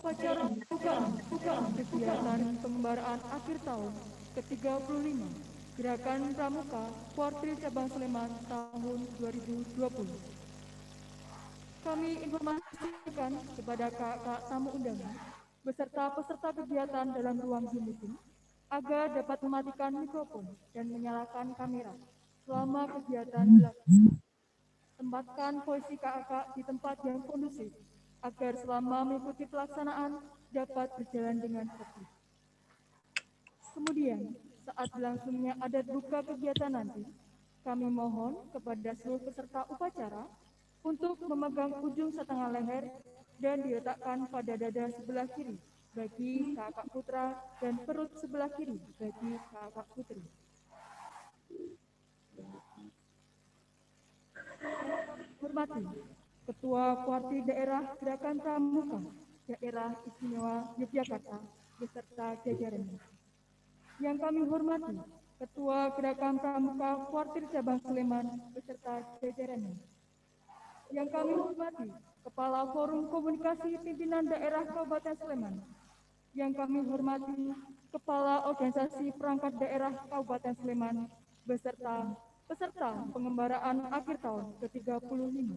Upacara pembukaan kegiatan pengembaraan akhir tahun ke-35 Gerakan Pramuka Kuartil Cabang Sleman tahun 2020. Kami informasikan kepada kakak tamu undangan beserta peserta kegiatan dalam ruang Zoom meeting agar dapat mematikan mikrofon dan menyalakan kamera selama kegiatan berlangsung. Tempatkan posisi kakak di tempat yang kondusif agar selama mengikuti pelaksanaan dapat berjalan dengan tertib. Kemudian, saat berlangsungnya adat buka kegiatan nanti, kami mohon kepada seluruh peserta upacara untuk memegang ujung setengah leher dan diletakkan pada dada sebelah kiri bagi kakak putra dan perut sebelah kiri bagi kakak putri. Hormati Ketua Kuartil Daerah Gerakan Pramuka Daerah Istimewa Yogyakarta beserta jajarannya. Yang kami hormati Ketua Gerakan Pramuka Kuartil Cabang Sleman beserta jajarannya. Yang kami hormati Kepala Forum Komunikasi Pimpinan Daerah Kabupaten Sleman. Yang kami hormati Kepala Organisasi Perangkat Daerah Kabupaten Sleman beserta peserta pengembaraan akhir tahun ke-35.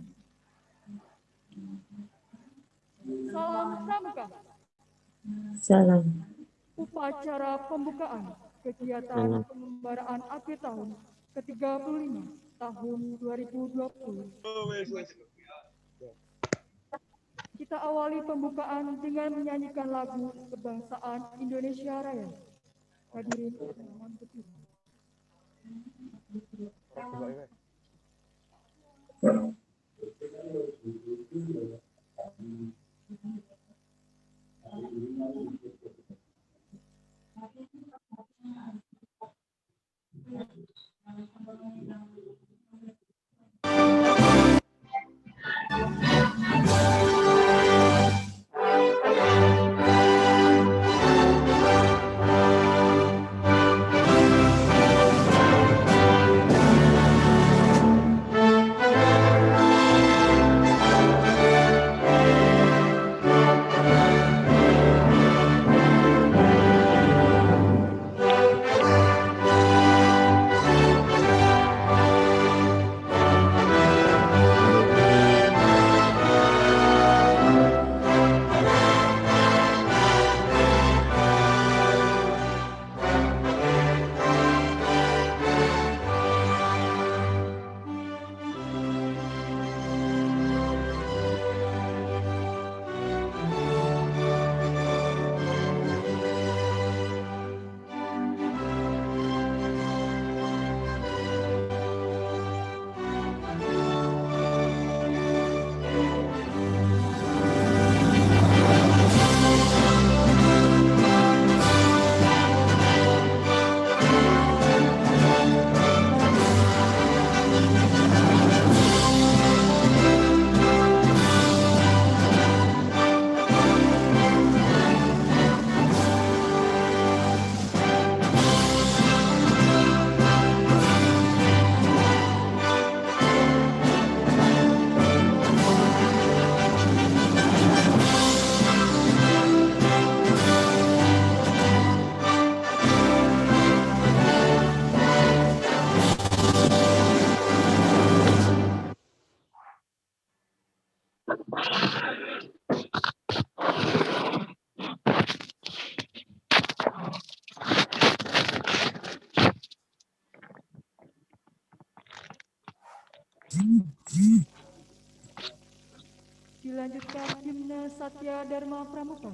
Salam Pramuka. Salam. Upacara pembukaan kegiatan pengembaraan akhir tahun ke-35 tahun 2020. Kita awali pembukaan dengan menyanyikan lagu kebangsaan Indonesia Raya. Hadirin mohon berdiri. Dilanjutkan himne Satya Dharma Pramuka.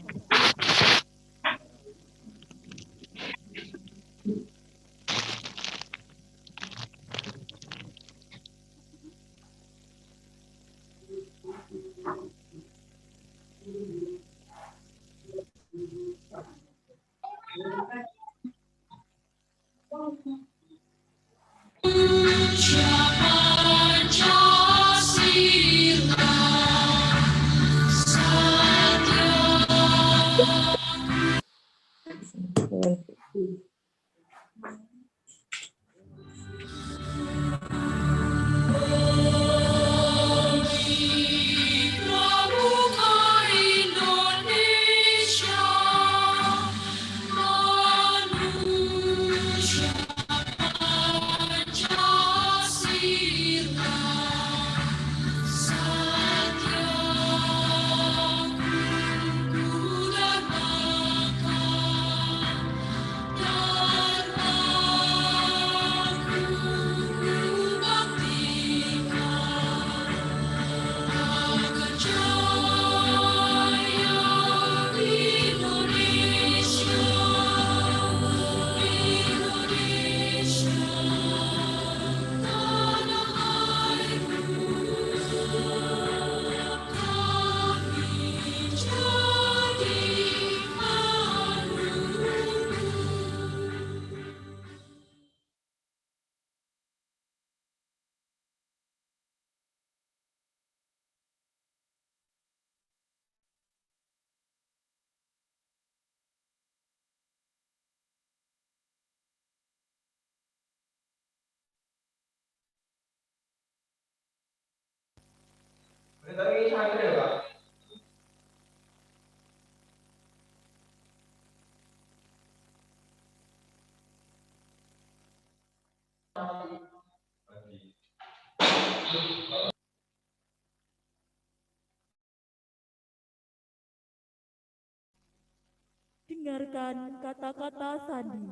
Dengarkan kata-kata sandi.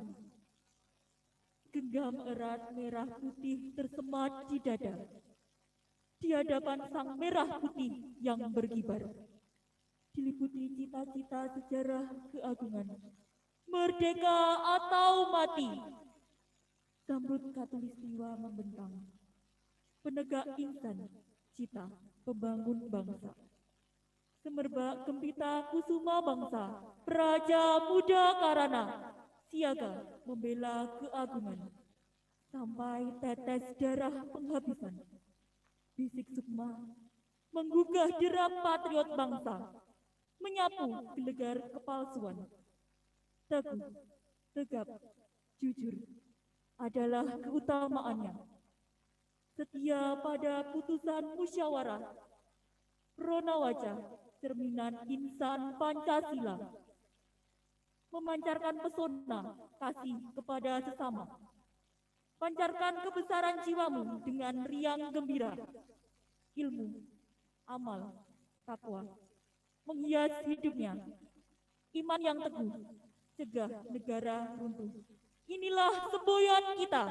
Genggam erat merah putih tersemat di dada. Di hadapan sang merah putih yang berkibar. Diliputi cita-cita sejarah keagungan. Merdeka atau mati. Zamrud Khatulistiwa membentang. Penegak insan, cita, pembangun bangsa. Semerbak gempita kusuma bangsa, Praja Muda Karana, siaga membela keagungan. Sampai tetes darah penghabisan. Bisik sukma, menggugah derap patriot bangsa. Menyapu gelegar kepalsuan. Teguh, tegap, jujur adalah keutamaannya. Setia pada putusan musyawarah. Rona wajah, cerminan insan Pancasila. Memancarkan pesona kasih kepada sesama. Pancarkan kebesaran jiwamu dengan riang gembira. Ilmu, amal, takwa menghias hidupnya. Iman yang teguh, cegah negara runtuh. Inilah semboyan kita.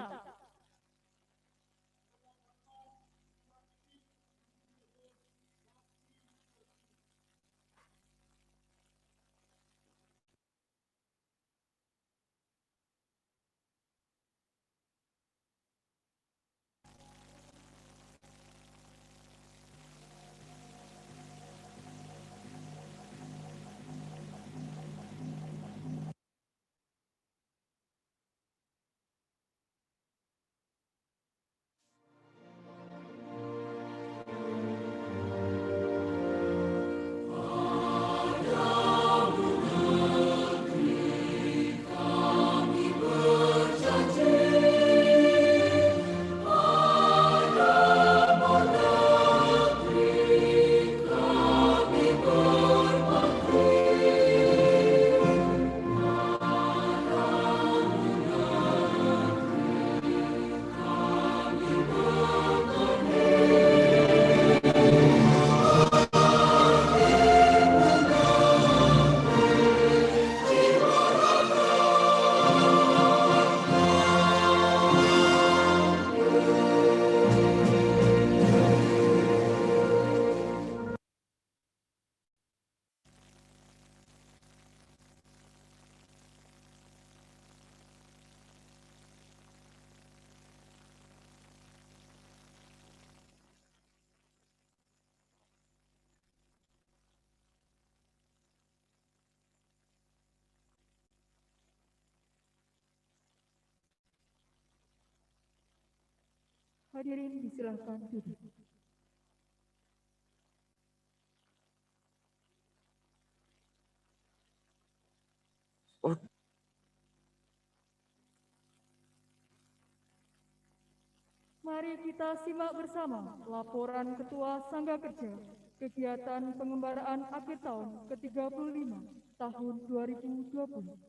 Hadirin disilahkan duduk. Mari kita simak bersama laporan Ketua Sangga Kerja kegiatan pengembaraan akhir tahun ke-35 tahun 2020.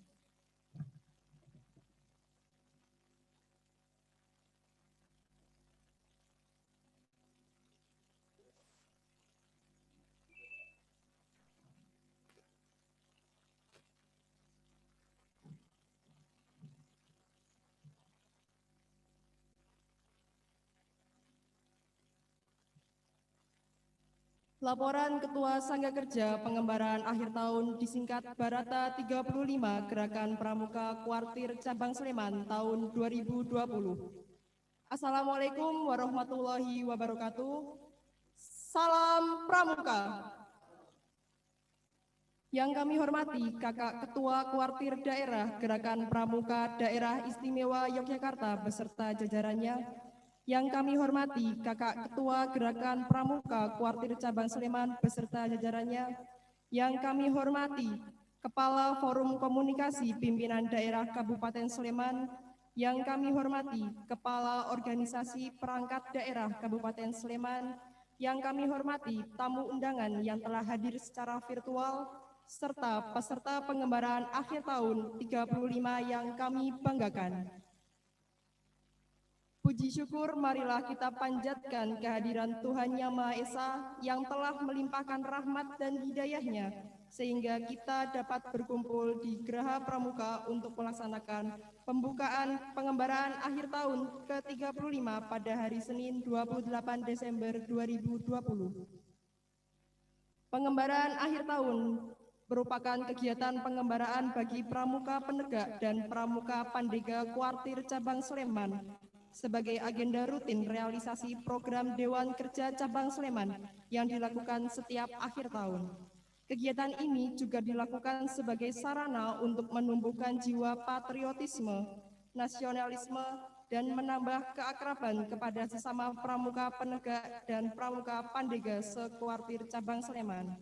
Laporan Ketua Sangga Kerja Pengembaraan Akhir Tahun disingkat Barata 35 Gerakan Pramuka Kuartir Cabang Sleman tahun 2020. Assalamualaikum warahmatullahi wabarakatuh. Salam Pramuka. Yang kami hormati Kakak Ketua Kuartir Daerah Gerakan Pramuka Daerah Istimewa Yogyakarta beserta jajarannya. Yang kami hormati Kakak Ketua Gerakan Pramuka Kuartir Cabang Sleman beserta jajarannya. Yang kami hormati Kepala Forum Komunikasi Pimpinan Daerah Kabupaten Sleman. Yang kami hormati Kepala Organisasi Perangkat Daerah Kabupaten Sleman. Yang kami hormati tamu undangan yang telah hadir secara virtual, serta peserta pengembaraan akhir tahun 35 yang kami banggakan. Puji syukur marilah kita panjatkan kehadiran Tuhan Yang Maha Esa yang telah melimpahkan rahmat dan hidayah-Nya sehingga kita dapat berkumpul di Geraha Pramuka untuk melaksanakan pembukaan pengembaraan akhir tahun ke-35 pada hari Senin 28 Desember 2020. Pengembaraan akhir tahun merupakan kegiatan pengembaraan bagi pramuka penegak dan pramuka pandega kuartir cabang Sleman sebagai agenda rutin realisasi program Dewan Kerja Cabang Sleman yang dilakukan setiap akhir tahun. Kegiatan ini juga dilakukan sebagai sarana untuk menumbuhkan jiwa patriotisme, nasionalisme, dan menambah keakraban kepada sesama pramuka penegak dan pramuka pandega sekuartir cabang Sleman.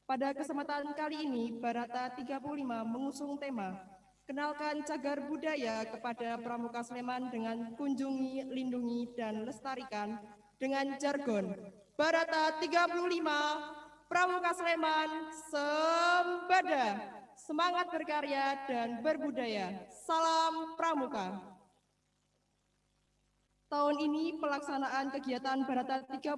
Pada kesempatan kali ini, Barata 35 mengusung tema Kenalkan Cagar Budaya kepada Pramuka Sleman dengan kunjungi, lindungi, dan lestarikan dengan jargon Barata 35, Pramuka Sleman, Sembada, semangat berkarya dan berbudaya. Salam Pramuka. Tahun ini pelaksanaan kegiatan Barata 35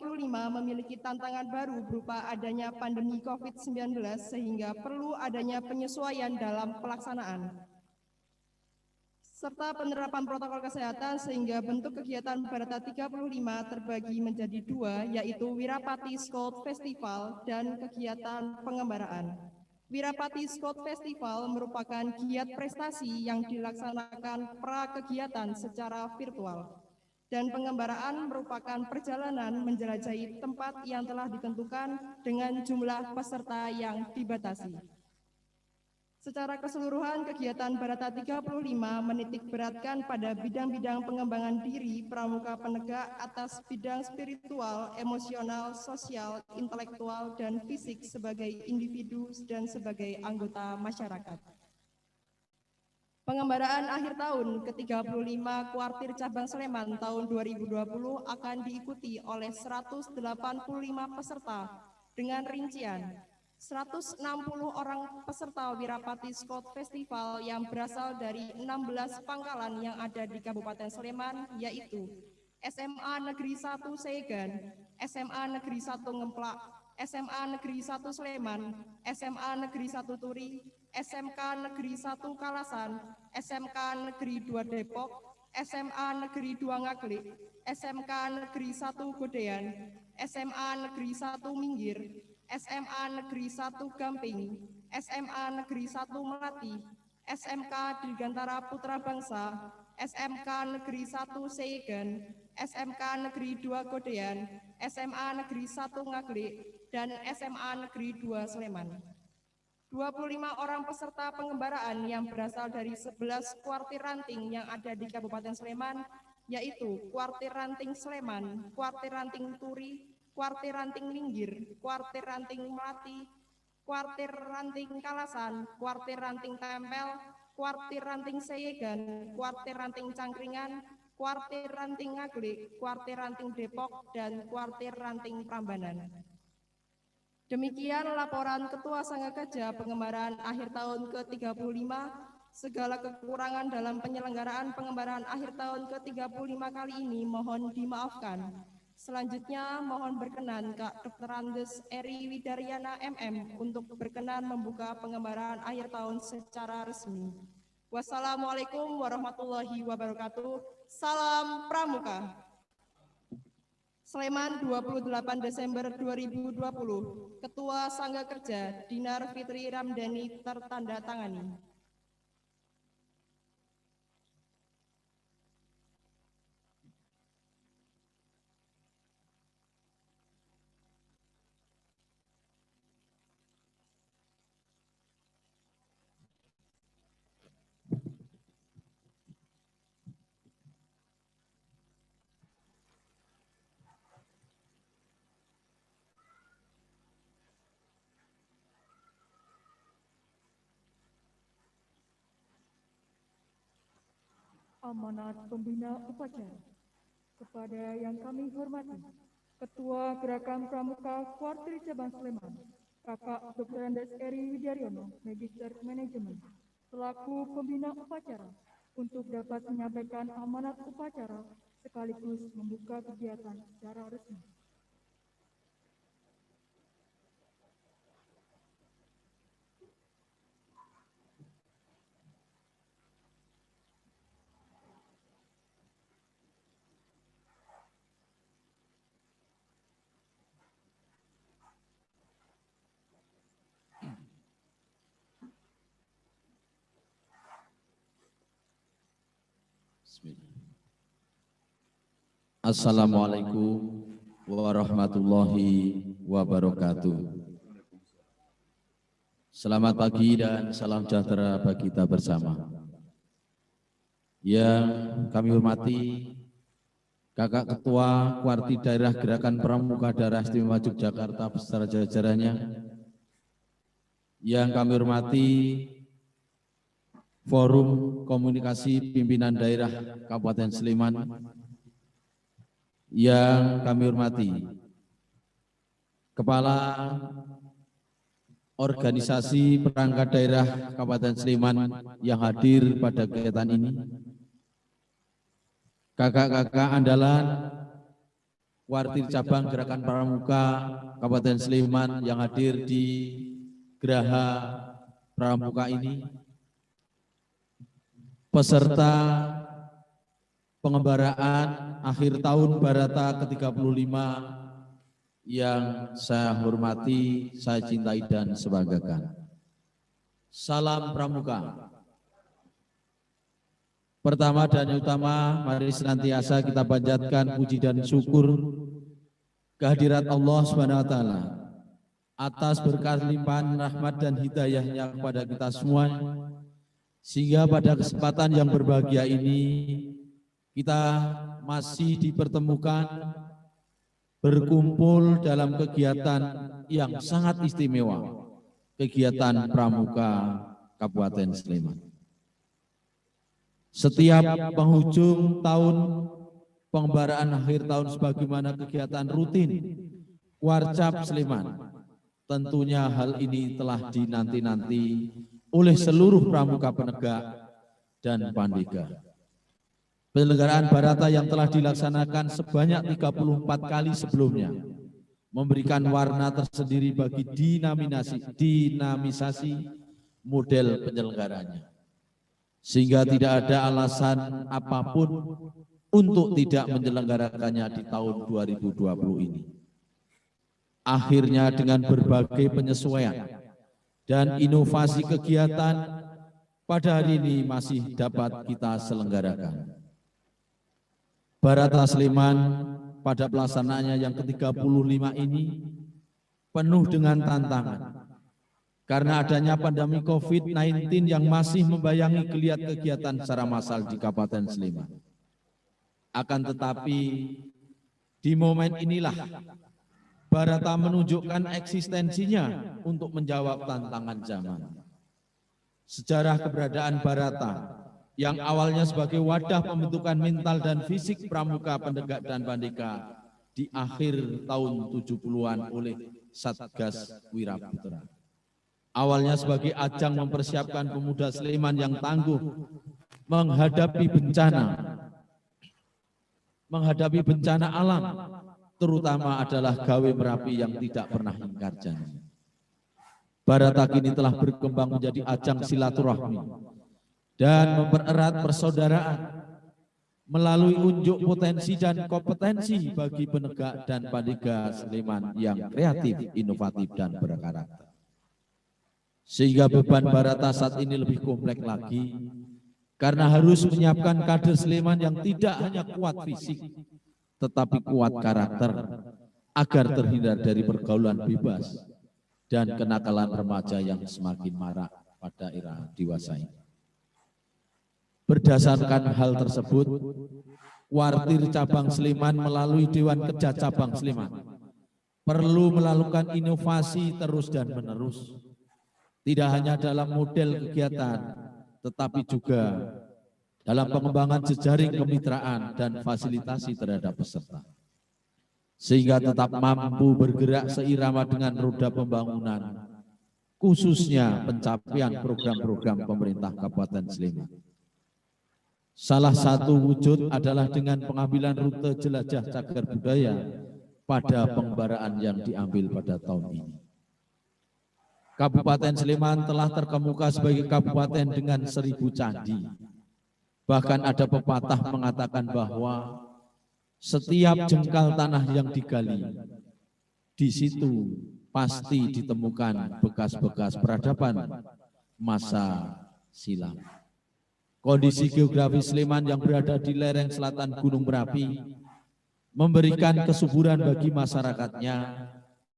memiliki tantangan baru berupa adanya pandemi COVID-19 sehingga perlu adanya penyesuaian dalam pelaksanaan serta penerapan protokol kesehatan sehingga bentuk kegiatan Barata 35 terbagi menjadi dua, yaitu Wirapati Scout Festival dan kegiatan pengembaraan. Wirapati Scout Festival merupakan giat prestasi yang dilaksanakan pra-kegiatan secara virtual. Dan pengembaraan merupakan perjalanan menjelajahi tempat yang telah ditentukan dengan jumlah peserta yang dibatasi. Secara keseluruhan, kegiatan Barata 35 menitik beratkan pada bidang-bidang pengembangan diri pramuka penegak atas bidang spiritual, emosional, sosial, intelektual, dan fisik sebagai individu dan sebagai anggota masyarakat. Pengembaraan akhir tahun ke-35 Kuartir Cabang Sleman tahun 2020 akan diikuti oleh 185 peserta dengan rincian 160 orang peserta Wirapati Scout Festival yang berasal dari 16 pangkalan yang ada di Kabupaten Sleman, yaitu SMA Negeri 1 Segan, SMA Negeri 1 Ngemplak, SMA Negeri 1 Sleman, SMA Negeri 1 Turi, SMK Negeri 1 Kalasan, SMK Negeri 2 Depok, SMA Negeri 2 Ngaglik, SMK Negeri 1 Godean, SMA Negeri 1 Minggir, SMA Negeri 1 Gamping, SMA Negeri 1 Melati, SMK Dirgantara Putra Bangsa, SMK Negeri 1 Seyegan, SMK Negeri 2 Godean, SMA Negeri 1 Ngaglik, dan SMA Negeri 2 Sleman. 25 orang peserta pengembaraan yang berasal dari 11 kuartir ranting yang ada di Kabupaten Sleman, yaitu Kuartir Ranting Sleman, Kuartir Ranting Turi, Kuartir Ranting Minggir, Kuartir Ranting Melati, Kuartir Ranting Kalasan, Kuartir Ranting Tempel, Kuartir Ranting Seyegan, Kuartir Ranting Cangkringan, Kuartir Ranting Ngaglik, Kuartir Ranting Depok, dan Kuartir Ranting Prambanan. Demikian laporan Ketua Sangga Kerja Pengembaraan akhir tahun ke-35. Segala kekurangan dalam penyelenggaraan pengembaraan akhir tahun ke-35 kali ini mohon dimaafkan. Selanjutnya mohon berkenan Kak Dr. Andes Eri Widaryana MM untuk berkenan membuka pengembaraan akhir tahun secara resmi. Wassalamualaikum warahmatullahi wabarakatuh. Salam Pramuka. Sleman 28 Desember 2020. Ketua Sangga Kerja Dinar Fitri Ramdhani tertanda tangani. Amanat Pembina Upacara. Kepada yang kami hormati, Ketua Gerakan Pramuka Kuartir Cabang Sleman, Kakak Dr. Andes Eri Widaryono, Magister Manajemen, selaku pembina upacara, untuk dapat menyampaikan amanat upacara sekaligus membuka kegiatan secara resmi. Assalamualaikum warahmatullahi wabarakatuh. Selamat pagi dan salam sejahtera bagi kita bersama. Yang kami hormati Kakak Ketua Kuarti Daerah Gerakan Pramuka Daerah Istimewa Yogyakarta beserta jajarannya. Yang kami hormati Forum Komunikasi Pimpinan Daerah Kabupaten Sleman. Yang kami hormati Kepala Organisasi Perangkat Daerah Kabupaten Sleman yang hadir pada kegiatan ini, kakak-kakak andalan Kuartir Cabang Gerakan Pramuka Kabupaten Sleman yang hadir di Geraha Pramuka ini, peserta pengembaraan akhir tahun Barata ke-35 yang saya hormati, saya cintai dan sebanggakan. Salam Pramuka. Pertama dan utama, mari senantiasa kita panjatkan puji dan syukur kehadirat Allah SWT atas berkat limpahan rahmat dan hidayahnya kepada kita semua, sehingga pada kesempatan yang berbahagia ini kita masih dipertemukan berkumpul dalam kegiatan yang sangat istimewa, kegiatan Pramuka Kabupaten Sleman. Setiap penghujung tahun pengembaraan akhir tahun sebagaimana kegiatan rutin Warcap Sleman, tentunya hal ini telah dinanti-nanti oleh seluruh pramuka penegak dan pandega. Penyelenggaraan Barata yang telah dilaksanakan sebanyak 34 kali sebelumnya memberikan warna tersendiri bagi dinamisasi model penyelenggaranya, sehingga tidak ada alasan apapun untuk tidak menyelenggarakannya di tahun 2020 ini. Akhirnya dengan berbagai penyesuaian dan inovasi kegiatan pada hari ini masih dapat kita selenggarakan. Barata Sleman pada pelaksanaannya yang ke-35 ini penuh dengan tantangan karena adanya pandemi COVID-19 yang masih membayangi geliat kegiatan secara massal di Kabupaten Sleman. Akan tetapi di momen inilah Barata menunjukkan eksistensinya untuk menjawab tantangan zaman. Sejarah keberadaan Barata yang awalnya sebagai wadah pembentukan mental dan fisik pramuka penegak dan pandega di akhir tahun 70-an oleh Satgas Wiraputra. Awalnya sebagai ajang mempersiapkan pemuda Sleman yang tangguh menghadapi bencana alam, terutama adalah gawe Merapi yang tidak pernah ingkar janji. Barata kini telah berkembang menjadi ajang silaturahmi dan mempererat persaudaraan melalui unjuk potensi dan kompetensi bagi penegak dan pandega Sleman yang kreatif, inovatif, dan berkarakter. Sehingga beban Barata saat ini lebih kompleks lagi karena harus menyiapkan kader Sleman yang tidak hanya kuat fisik tetapi kuat karakter agar terhindar dari pergaulan bebas dan kenakalan remaja yang semakin marak pada era dewasa ini. Berdasarkan hal tersebut, Kuartir Cabang Sleman melalui Dewan Kerja Cabang Sleman perlu melakukan inovasi terus dan menerus, tidak hanya dalam model kegiatan, tetapi juga dalam pengembangan jejaring kemitraan dan fasilitasi terhadap peserta, sehingga tetap mampu bergerak seirama dengan roda pembangunan, khususnya pencapaian program-program pemerintah Kabupaten Sleman. Salah satu wujud adalah dengan pengambilan rute jelajah cagar budaya pada pengembaraan yang diambil pada tahun ini. Kabupaten Sleman telah terkemuka sebagai kabupaten dengan 1000 candi. Bahkan ada pepatah mengatakan bahwa setiap jengkal tanah yang digali, di situ pasti ditemukan bekas-bekas peradaban masa silam. Kondisi geografis Sleman yang berada di lereng selatan Gunung Merapi memberikan kesuburan bagi masyarakatnya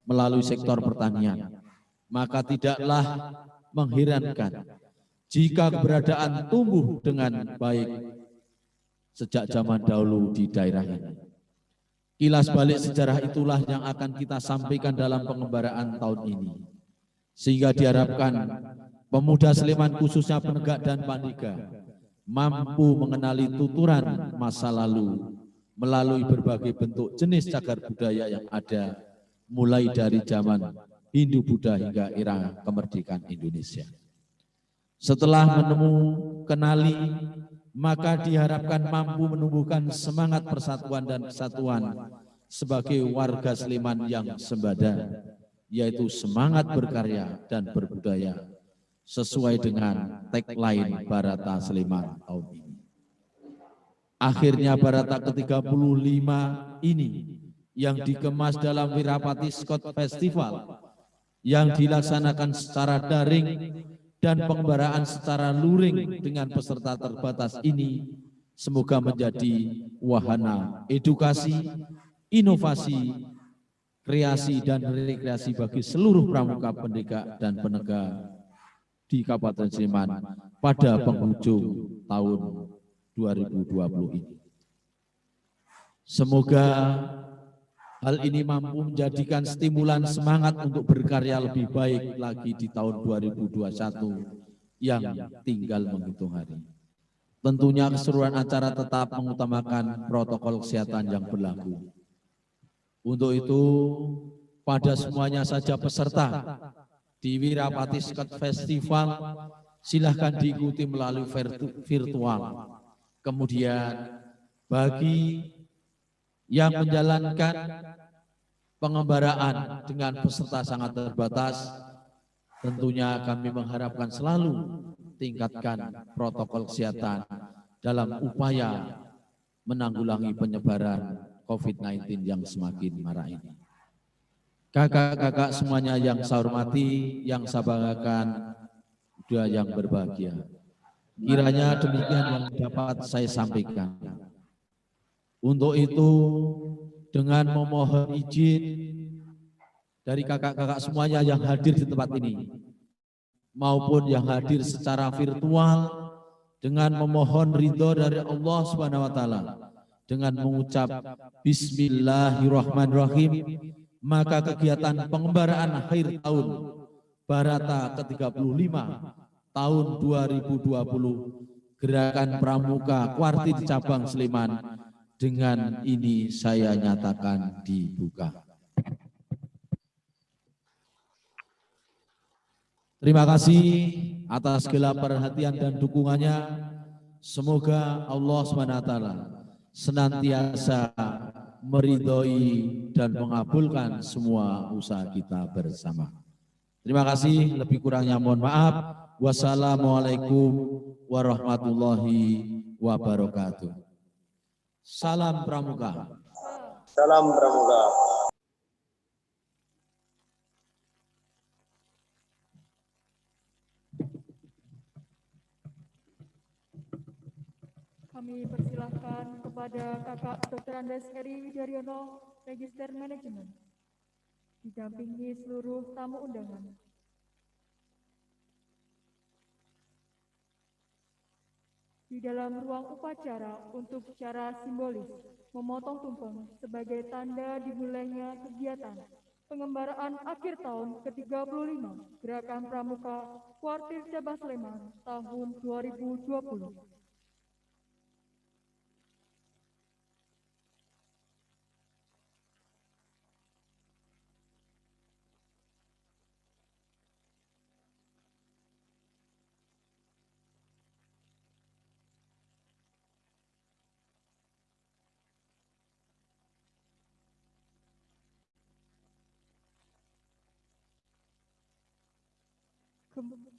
melalui sektor pertanian. Maka tidaklah mengherankan jika keberadaan tumbuh dengan baik sejak zaman dahulu di daerah ini. Kilas balik sejarah itulah yang akan kita sampaikan dalam pengembaraan tahun ini. Sehingga diharapkan pemuda Sleman khususnya penegak dan pandega mampu mengenali tuturan masa lalu melalui berbagai bentuk jenis cagar budaya yang ada mulai dari zaman Hindu Buddha hingga era kemerdekaan Indonesia. Setelah kenali, maka diharapkan mampu menumbuhkan semangat persatuan dan kesatuan sebagai warga Sleman yang sembada, yaitu semangat berkarya dan berbudaya sesuai dengan tagline Barata Sleman tahun ini. Akhirnya Barata ke-35 ini yang dikemas dalam Wirapati Scott Festival yang dilaksanakan secara daring dan pengembaraan secara luring dengan peserta terbatas ini semoga menjadi wahana edukasi, inovasi, kreasi dan rekreasi bagi seluruh pramuka, pendekar dan penegak di Kabupaten Sleman pada penghujung tahun 2020 ini. Semoga hal ini mampu menjadikan stimulan semangat untuk berkarya lebih baik lagi di tahun 2021 yang tinggal menghitung hari. Tentunya keseruan acara tetap mengutamakan protokol kesehatan yang berlaku. Untuk itu, pada semuanya saja peserta di Wirapati Scott Festival, silahkan diikuti melalui virtual. Kemudian, bagi yang menjalankan pengembaraan dengan peserta sangat terbatas, tentunya kami mengharapkan selalu tingkatkan protokol kesehatan dalam upaya menanggulangi penyebaran COVID-19 yang semakin marak ini. Kakak-kakak semuanya yang saya hormati, yang saya banggakan, dan yang berbahagia. Kiranya demikian yang dapat saya sampaikan. Untuk itu, dengan memohon izin dari kakak-kakak semuanya yang hadir di tempat ini, maupun yang hadir secara virtual, dengan memohon ridho dari Allah Subhanahu wa Ta'ala, dengan mengucap Bismillahirrahmanirrahim, maka kegiatan pengembaraan akhir tahun Barata ke-35 tahun 2020 Gerakan Pramuka Kuartir Cabang Sleman dengan ini saya nyatakan dibuka. Terima kasih atas segala perhatian dan dukungannya. Semoga Allah SWT senantiasa meridhoi dan mengabulkan semua usaha kita bersama. Terima kasih, lebih kurangnya mohon maaf. Wassalamualaikum warahmatullahi wabarakatuh. Salam Pramuka. Salam Pramuka. Kami persilahkan kepada Kakak Dr. Andes Eri Widaryono, Magister Manajemen, didampingi seluruh tamu undangan. Di dalam ruang upacara untuk secara simbolis memotong tumpeng sebagai tanda dimulainya kegiatan pengembaraan akhir tahun ke-35 Gerakan Pramuka Kuartir Cabang Sleman tahun 2020. Kem-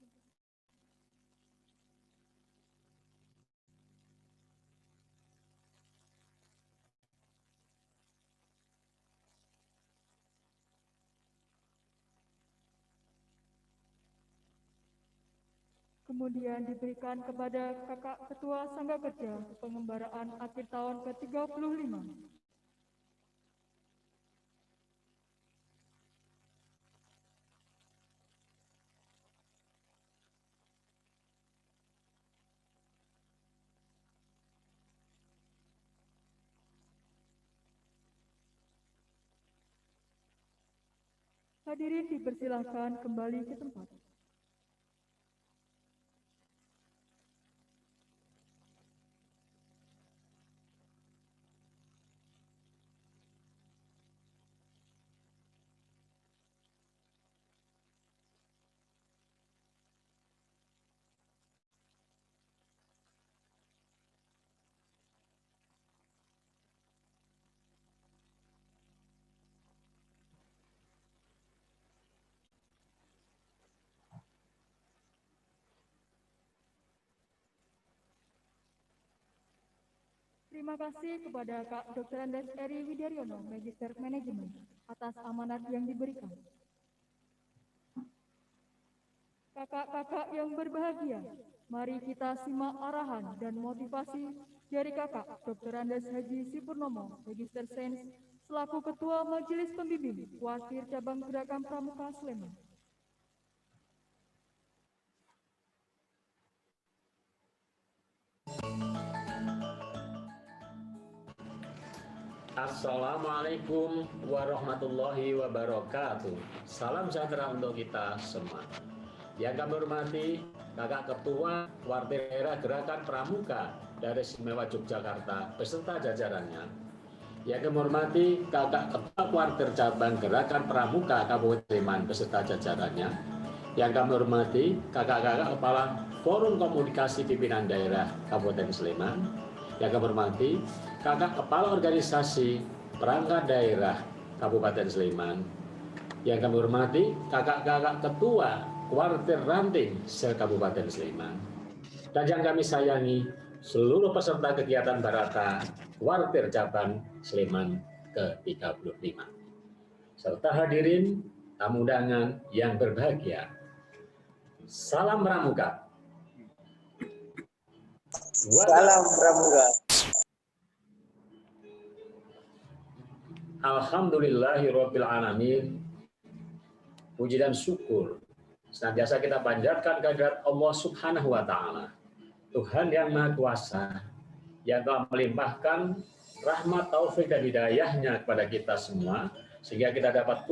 Kemudian diberikan kepada Kakak Ketua Sangga Kerja Pengembaraan akhir tahun ke-35. Hadirin dipersilahkan kembali ke tempat. Terima kasih kepada Kak Dr. Andes Eri Widaryono, Magister Manajemen, atas amanat yang diberikan. Kakak-kakak yang berbahagia, mari kita simak arahan dan motivasi dari Kakak Dr. Andes Haji Sipurnomo, Magister Sains, selaku Ketua Majelis Pembimbing Kuartir Cabang Gerakan Pramuka Sleman. Assalamualaikum warahmatullahi wabarakatuh. Salam sejahtera untuk kita semua. Yang kami hormati Kakak Ketua Kuartir Daerah Gerakan Pramuka Daerah Istimewa Yogyakarta beserta jajarannya. Yang kami hormati Kakak Ketua Kuartir Cabang Gerakan Pramuka Kabupaten Sleman beserta jajarannya. Yang kami hormati Kakak-kakak Kepala Forum Komunikasi Pimpinan Daerah Kabupaten Sleman. Yang kami hormati Kakak Kepala Organisasi Perangkat Daerah Kabupaten Sleman. Yang kami hormati Kakak-kakak Ketua Kuartir Ranting se-Kabupaten Sleman. Dan yang kami sayangi seluruh peserta kegiatan Barata Kuartir Cabang Sleman ke-35. Serta hadirin tamu undangan yang berbahagia. Salam Pramuka. Salam Pramuka. Alhamdulillahirabbil alamin. Puji dan syukur senantiasa kita panjatkan kehadirat Allah Subhanahu wa taala. Tuhan yang Maha Kuasa yang telah melimpahkan rahmat, taufik dan hidayahnya kepada kita semua sehingga kita dapat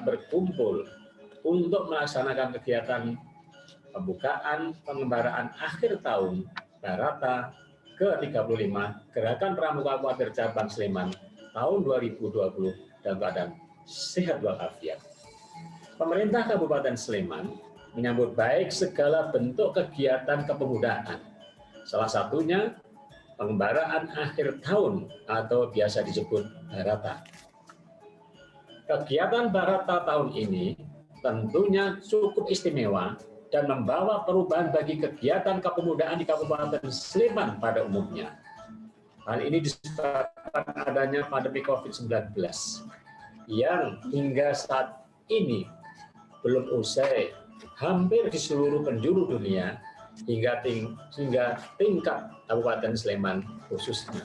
berkumpul untuk melaksanakan kegiatan pembukaan pengembaraan akhir tahun Barata ke-35 Gerakan Pramuka Kuartir Cabang Sleman tahun 2020 dalam keadaan sehat walafiat. Pemerintah Kabupaten Sleman menyambut baik segala bentuk kegiatan kepemudaan. Salah satunya pengembaraan akhir tahun atau biasa disebut Barata. Kegiatan Barata tahun ini tentunya cukup istimewa dan membawa perubahan bagi kegiatan kepemudaan di Kabupaten Sleman pada umumnya. Hal ini disebabkan adanya pandemi COVID-19 yang hingga saat ini belum usai hampir di seluruh penjuru dunia hingga tingkat Kabupaten Sleman khususnya.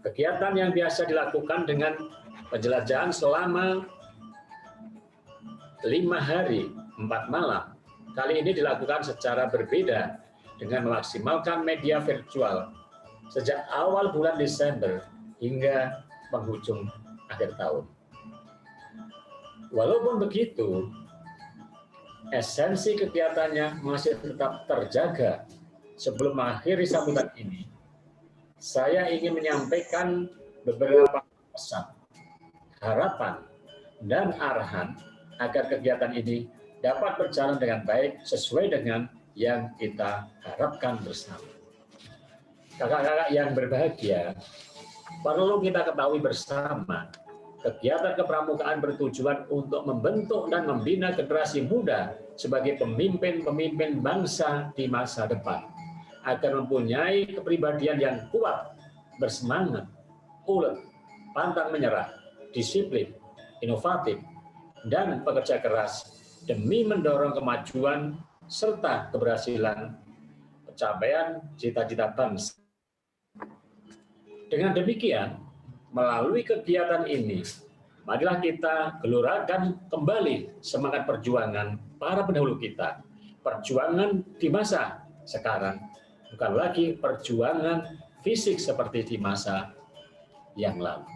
Kegiatan yang biasa dilakukan dengan penjelajahan selama 5 hari 4 malam kali ini dilakukan secara berbeda dengan memaksimalkan media virtual sejak awal bulan Desember hingga penghujung akhir tahun. Walaupun begitu, esensi kegiatannya masih tetap terjaga. Sebelum mengakhiri sambutan ini, saya ingin menyampaikan beberapa pesan, harapan, dan arahan agar kegiatan ini dapat berjalan dengan baik sesuai dengan yang kita harapkan bersama. Kakak-kakak yang berbahagia, perlu kita ketahui bersama Kegiatan kepramukaan bertujuan untuk membentuk dan membina generasi muda sebagai pemimpin-pemimpin bangsa di masa depan, agar mempunyai kepribadian yang kuat, bersemangat, ulet, pantang menyerah, disiplin, inovatif, dan pekerja keras demi mendorong kemajuan serta keberhasilan pencapaian cita-cita bangsa. Dengan demikian, melalui kegiatan ini, marilah kita gelurakan kembali semangat perjuangan para pendahulu kita. Perjuangan di masa sekarang, bukan lagi perjuangan fisik seperti di masa yang lalu,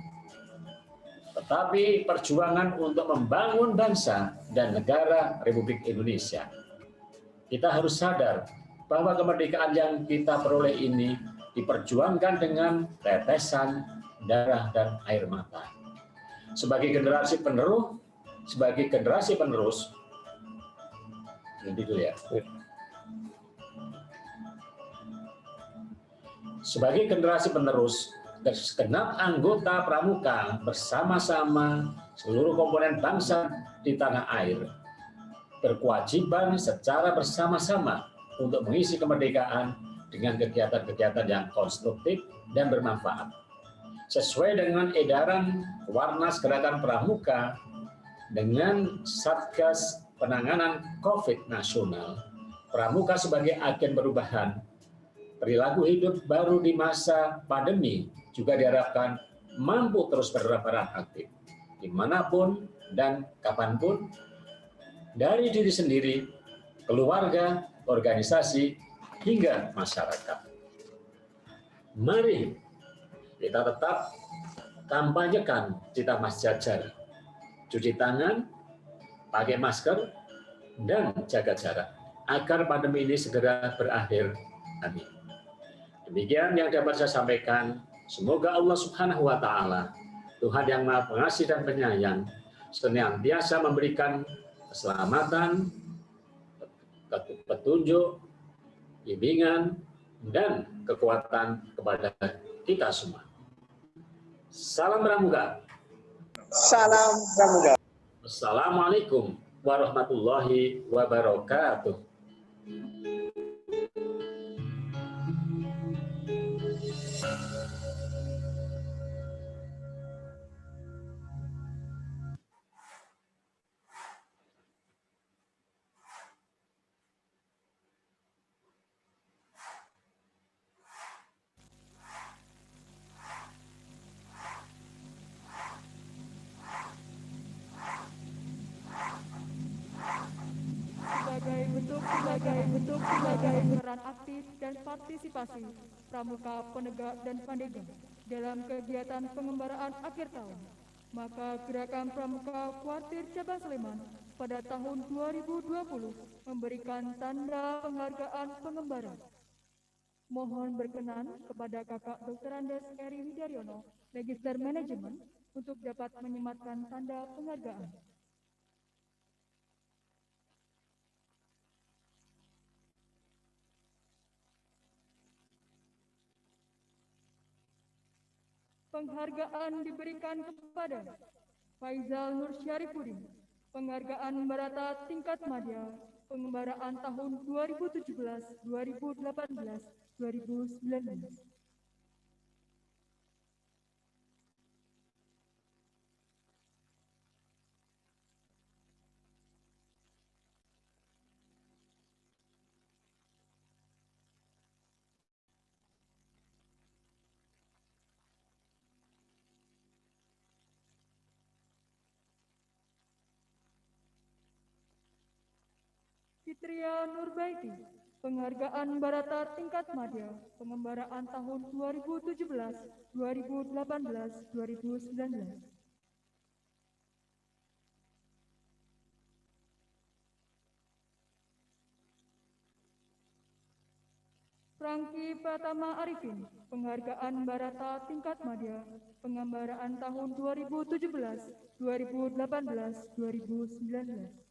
tetapi perjuangan untuk membangun bangsa dan negara Republik Indonesia. Kita harus sadar bahwa kemerdekaan yang kita peroleh ini diperjuangkan dengan tetesan darah dan air mata. Sebagai generasi penerus, ini dulu ya. Sebagai generasi penerus, segenap anggota Pramuka bersama-sama seluruh komponen bangsa di tanah air berkewajiban secara bersama-sama untuk mengisi kemerdekaan dengan kegiatan-kegiatan yang konstruktif dan bermanfaat. Sesuai dengan edaran Warnas Gerakan Pramuka dengan Satgas Penanganan COVID Nasional, Pramuka sebagai agen perubahan perilaku hidup baru di masa pandemi juga diharapkan mampu terus berperan aktif dimanapun dan kapanpun, dari diri sendiri, keluarga, organisasi, hingga masyarakat. Mari kita tetap kampanyekan cita Mas Jajar, cuci tangan, pakai masker, dan jaga jarak, agar pandemi ini segera berakhir. Amin. Demikian yang dapat saya sampaikan. Semoga Allah Subhanahu wa Ta'ala, Tuhan yang Maha Pengasih dan Penyayang, senantiasa memberikan keselamatan, petunjuk, bimbingan, dan kekuatan kepada kita semua. Salam Pramuka. Salam Pramuka. Assalamualaikum warahmatullahi wabarakatuh. sebagai peran aktif dan partisipasi Pramuka, Penegak, dan Pandega dalam kegiatan pengembaraan akhir tahun. Maka Gerakan Pramuka Kuartir Cabang Sleman pada tahun 2020 memberikan tanda penghargaan pengembara. Mohon berkenan kepada Kakak Dr. Andes Eri Widaryono, Magister Manajemen, untuk dapat menyematkan tanda penghargaan. Penghargaan diberikan kepada Faizal Nur Syarifudin, penghargaan Barata tingkat madya, pengembaraan tahun 2017, 2018, 2019. Fitria Nurbaiti, penghargaan Barata tingkat madya, pengembaraan tahun 2017, 2018, 2019. Franky Pratama Arifin, penghargaan Barata tingkat madya, pengembaraan tahun 2017, 2018, 2019.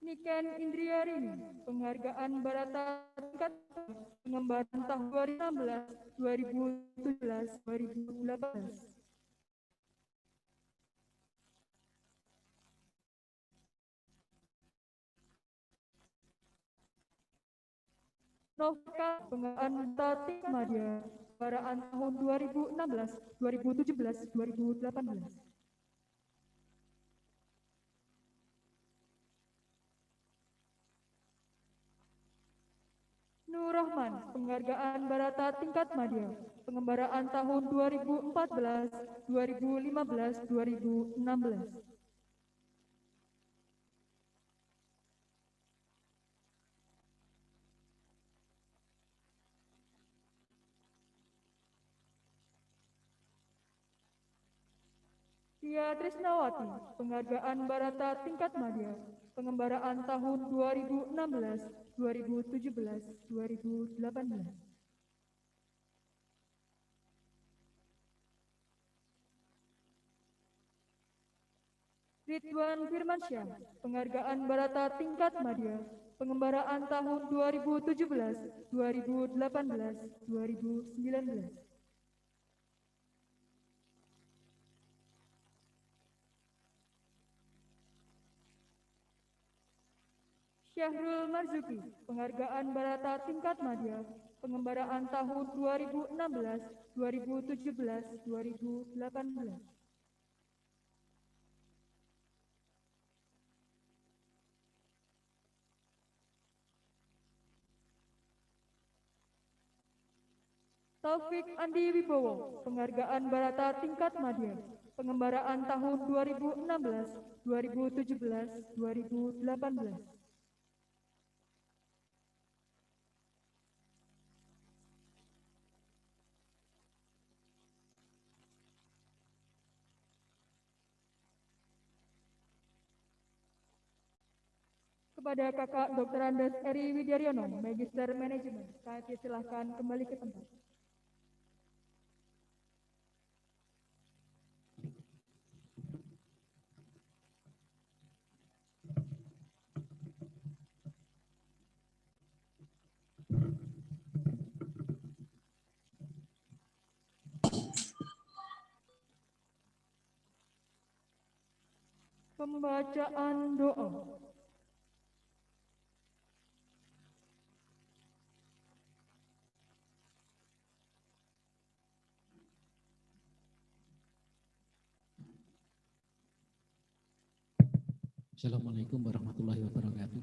Niken Indriarini, penghargaan Barata tingkat pengembaraan tahun 2016, 2017, 2018. Novka, penghargaan Tati Madya, Baraan tahun 2016, 2017, 2018. Nur Rahman, penghargaan Barata tingkat Madya, pengembaraan tahun 2014, 2015, 2016. Tia Trisnawati, penghargaan Barata tingkat Madya, pengembaraan tahun 2016, 2017, 2018. Ridwan Firmansyah, penghargaan Barata tingkat Madya, pengembaraan tahun 2017, 2018, 2019. Syahrul Marzuki, penghargaan Barata tingkat Madya, pengembaraan tahun 2016, 2017, 2018. Taufik Andi Wibowo, penghargaan Barata tingkat Madya, pengembaraan tahun 2016, 2017, 2018. Kepada Kakak Dr. Andes Eri Widaryono, Magister Manajemen, kami silahkan kembali ke tempat. Pembacaan doa. Assalamualaikum warahmatullahi wabarakatuh.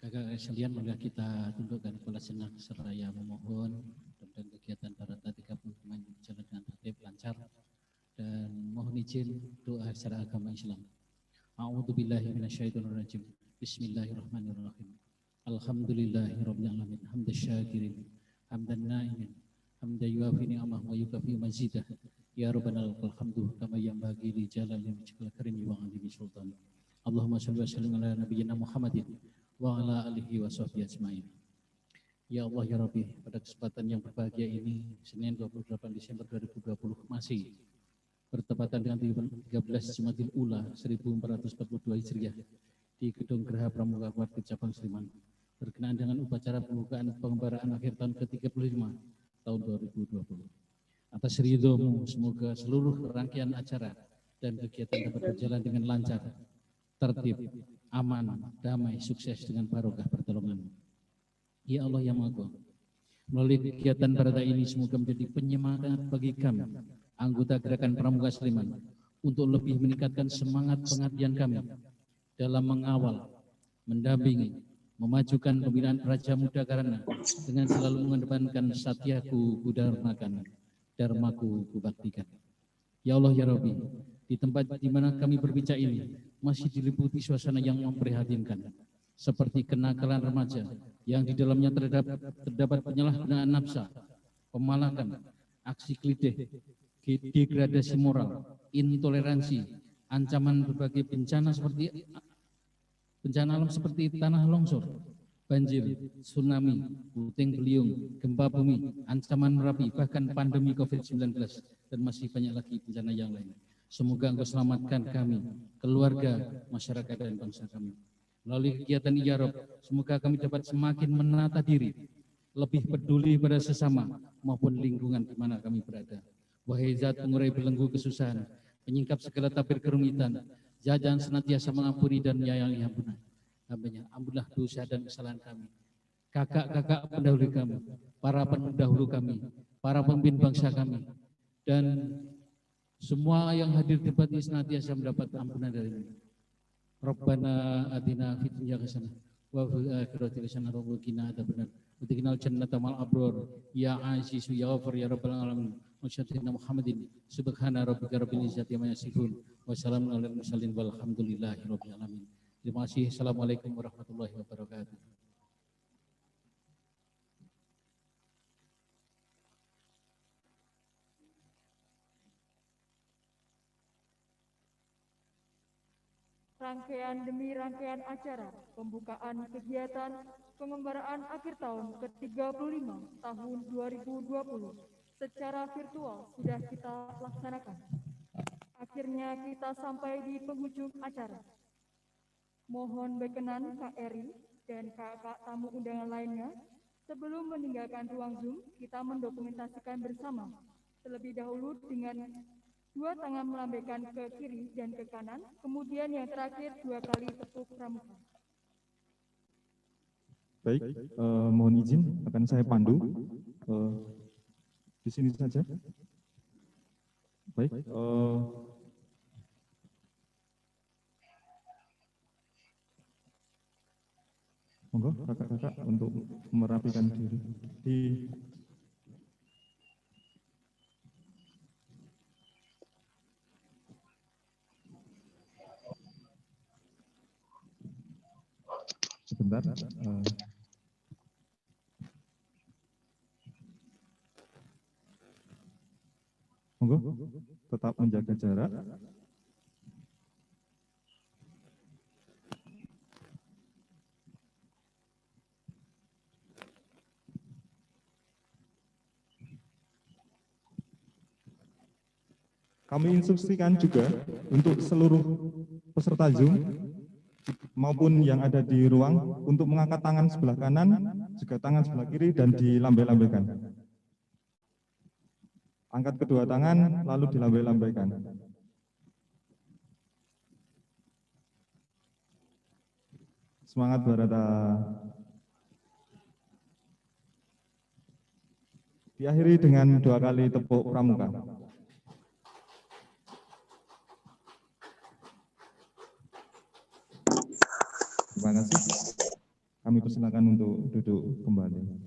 Kakak sekalian, mari kita tundukkan kepala sejenak seraya memohon dan kegiatan Barata 35 berjalan dengan tertib lancar dan mohon izin doa secara agama Islam. A'udzubillahi minasyaitonirrajim. Bismillahirrahmanirrahim. Alhamdulillahirabbil alamin. Hamdasyakirin, hamdan na'imin, hamdan yuafi ni'amah wa yukafi mazidah. Ya Rabbana lakal hamdu kama yanbaghi li jalali wajhikal karim wa 'azimi sultan. Allahumma shalli wa sallim ala nabiyyina Muhammadin wa ala alihi wa sahbihi ajmain. Ya Allah ya Rabbi, pada kesempatan yang berbahagia ini, Senin 28 Desember 2020 masih bertepatan dengan 13 Jumadil Ula 1442 Hijriah di Gedung Geraha Pramuka Kuartir Cabang Sleman, berkenaan dengan upacara pembukaan pengembaraan akhir tahun ke-35 tahun 2020. Atas ridho-Mu, semoga seluruh rangkaian acara dan kegiatan dapat berjalan dengan lancar, tertib, aman, damai, sukses dengan barokah pertolongan. Ya Allah yang Maha Kuasa, melalui kegiatan Barata ini semoga menjadi penyemangat bagi kami, anggota Gerakan Pramuka Sleman, untuk lebih meningkatkan semangat pengabdian kami dalam mengawal, mendampingi, memajukan pembinaan Raja Muda Karana dengan selalu mengedepankan satyaku kudharmakan, dharmaku kubaktikan. Ya Allah ya Rabbi, di tempat di mana kami berbicara ini masih diliputi suasana yang memprihatinkan, seperti kenakalan remaja yang di dalamnya terdapat penyalahgunaan nafsa, pemalakan, aksi klideh, degradasi moral, intoleransi, ancaman berbagai bencana seperti bencana alam seperti tanah longsor, banjir, tsunami, puting beliung, gempa bumi, ancaman Merapi, bahkan pandemi COVID-19 dan masih banyak lagi bencana yang lain. Semoga Engkau selamatkan kami, keluarga, masyarakat, dan bangsa kami. Melalui kegiatan ini ya Rabb, semoga kami dapat semakin menata diri, lebih peduli pada sesama maupun lingkungan di mana kami berada. Wahai Zat pengurai belenggu kesusahan, penyingkap segala tabir kerumitan, Zat yang senantiasa mengampuni dan menyayangi hamba-Nya. Ampunilah dosa dan kesalahan kami, kakak-kakak pendahulu kami, para pendahulu kami, para pemimpin bangsa kami, dan semua yang hadir di tempat ini senantiasa mendapat ampunan dari-Mu. Rabbana atina fid dunya hasanah wa fil akhirati hasanah wa qina adzabannar. Udkhilnal jannata ma'al abrar ya aziz ya ghafur ya rabbal alamin. Wassalamu Muhammadin subhana rabbika rabbil izzati amma yasifun wa salamun alal mursalin walhamdulillahi rabbil alamin. Terima kasih. Assalamualaikum warahmatullahi wabarakatuh. Rangkaian demi rangkaian acara pembukaan kegiatan pengembaraan akhir tahun ke-35 tahun 2020 secara virtual sudah kita laksanakan. Akhirnya kita sampai di penghujung acara. Mohon berkenan Kak Eri dan kakak tamu undangan lainnya, sebelum meninggalkan ruang Zoom, kita mendokumentasikan bersama terlebih dahulu dengan 2 tangan melambaikan ke kiri dan ke kanan, kemudian yang terakhir 2 kali tepuk pramuka. Baik, mohon izin akan saya pandu di sini saja. Baik, monggo kakak-kakak untuk merapikan diri. Sebentar. Monggo, tetap menjaga jarak. Kami instruksikan juga untuk seluruh peserta Zoom maupun yang ada di ruang untuk mengangkat tangan sebelah kanan, juga tangan sebelah kiri dan dilambai-lambaikan. Angkat kedua tangan lalu dilambai-lambaikan. Semangat Barata. Diakhiri dengan 2 kali tepuk pramuka. Terima kasih. Kami persilakan untuk duduk kembali.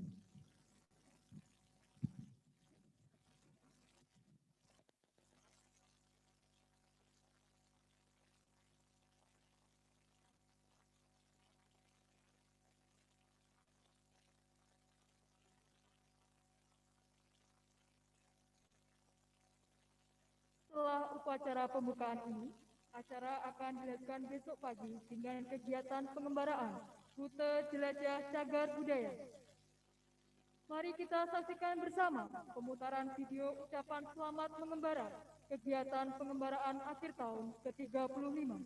Setelah upacara pembukaan ini, acara akan dilakukan besok pagi dengan kegiatan pengembaraan rute jelajah cagar budaya. Mari kita saksikan bersama pemutaran video ucapan selamat mengembara kegiatan pengembaraan akhir tahun ke-35.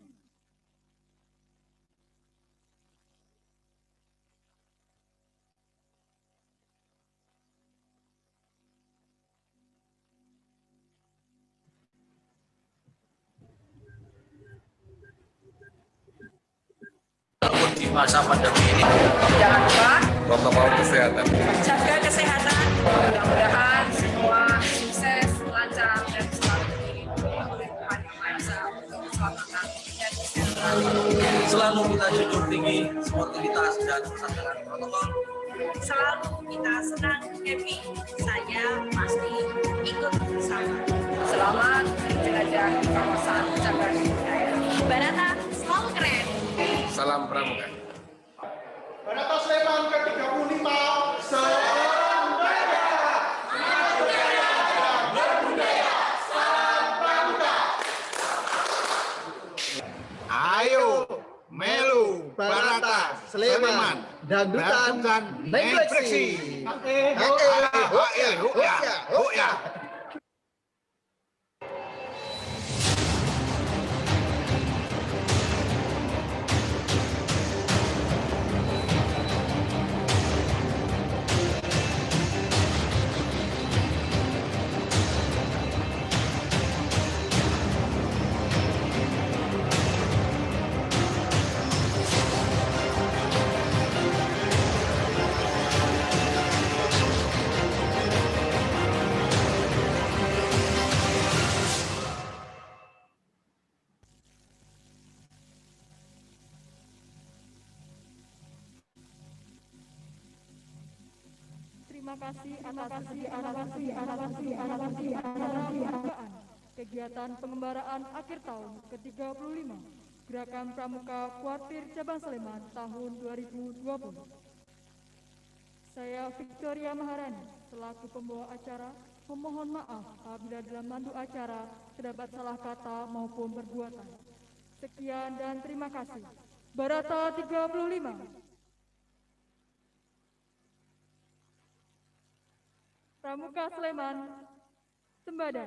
Di masa pandemi ini, jangan lupa protokol kesehatan. Jaga kesehatan. Mudah-mudahan semua sukses, lancar, dan selalu diiringi oleh Tuhan Yang Maha Esa untuk keselamatan dan kesehatan. Selalu kita junjung tinggi sportivitas dan kesadaran protokol. Selalu kita senang, happy. Saya pasti ikut bersama. Selamat menjelajah kawasan cagar budaya. Barata selalu keren. Salam Pramuka. Barata Sleman ke-35, salam budaya. Berbudaya, salam Pramuka. Ayo, melu, Barata, Sleman, dangdutan, Nefleksi. Terima kasih atas pembukaan kegiatan pengembaraan akhir tahun ke-35 Gerakan Pramuka Kuartir Cabang Sleman tahun 2020. Saya Victoria Maharani selaku pembawa acara memohon maaf apabila dalam mandu acara terdapat salah kata maupun perbuatan. Sekian dan terima kasih. Barata 35. Pramuka Sleman, Sembada.